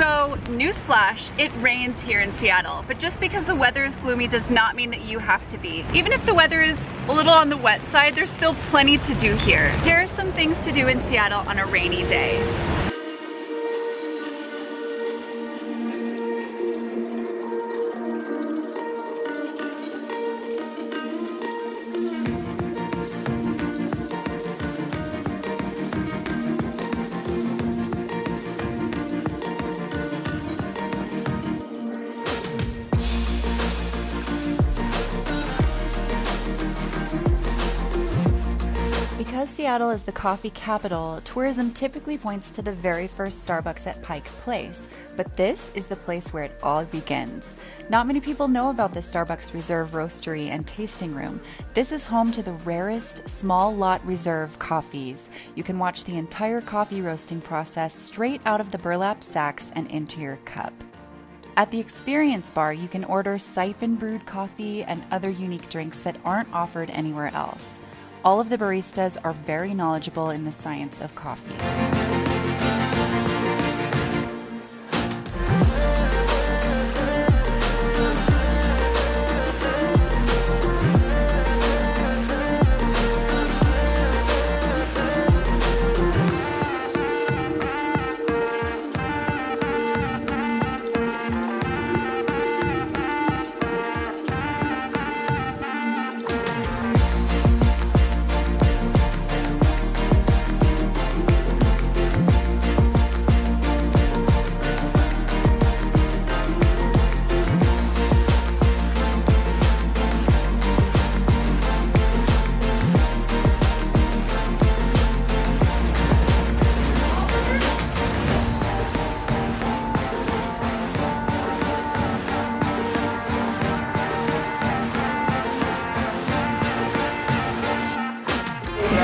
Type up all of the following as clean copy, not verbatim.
So, newsflash, it rains here in Seattle, but just because the weather is gloomy does not mean that you have to be. Even if the weather is a little on the wet side, there's still plenty to do here. Here are some things to do in Seattle on a rainy day. Because Seattle is the coffee capital, tourism typically points to the very first Starbucks at Pike Place, but this is the place where it all begins. Not many people know about the Starbucks Reserve Roastery and Tasting Room. This is home to the rarest small lot reserve coffees. You can watch the entire coffee roasting process straight out of the burlap sacks and into your cup. At the Experience Bar, you can order siphon brewed coffee and other unique drinks that aren't offered anywhere else. All of the baristas are very knowledgeable in the science of coffee.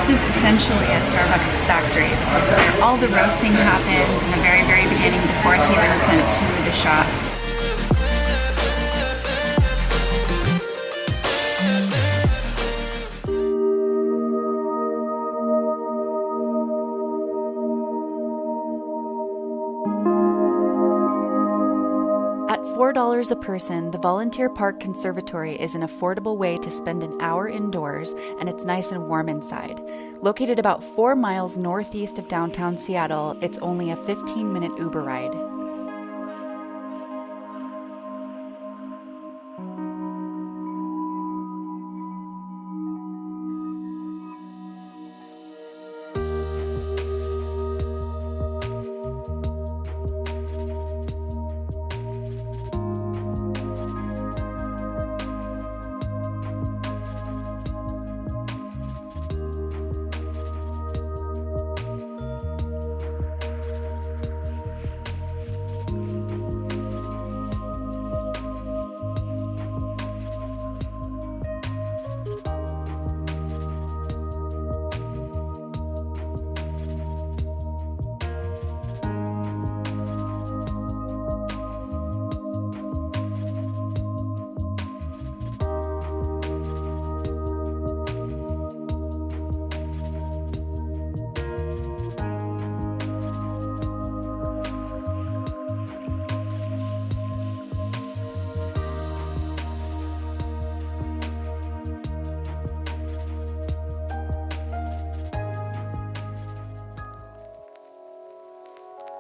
This is essentially a Starbucks factory. This is where all the roasting happens in the very, very beginning before it's even sent to the shops. At $4 a person, the Volunteer Park Conservatory is an affordable way to spend an hour indoors, and it's nice and warm inside. Located about 4 miles northeast of downtown Seattle, it's only a 15-minute Uber ride.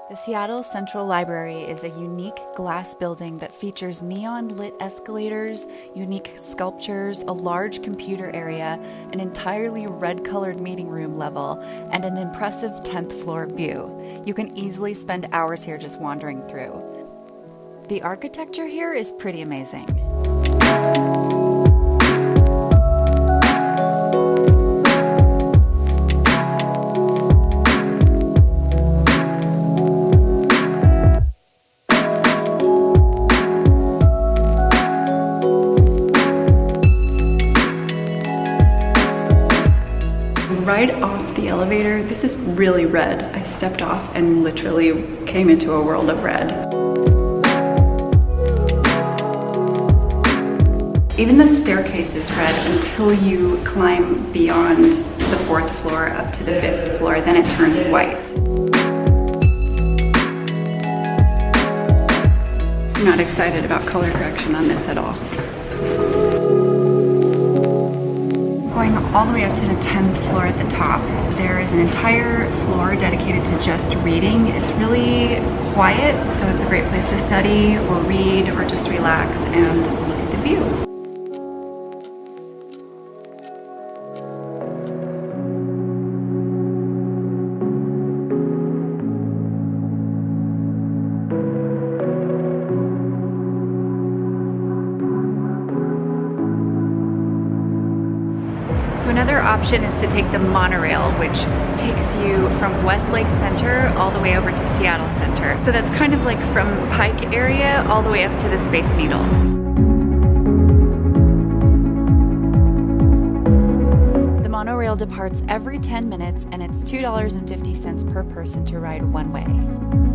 The Seattle Central Library is a unique glass building that features neon-lit escalators, unique sculptures, a large computer area, an entirely red-colored meeting room level, and an impressive 10th floor view. You can easily spend hours here just wandering through. The architecture here is pretty amazing. Right off the elevator, this is really red. I stepped off and literally came into a world of red. Even the staircase is red until you climb beyond the 4th floor up to the 5th floor, then it turns white. I'm not excited about color correction on this at all. Going all the way up to the 10th floor at the top, there is an entire floor dedicated to just reading. It's really quiet, so it's a great place to study or read or just relax and look at the view. Another option is to take the monorail, which takes you from Westlake Center all the way over to Seattle Center. So that's kind of like from Pike area all the way up to the Space Needle. The monorail departs every 10 minutes and it's $2.50 per person to ride one way.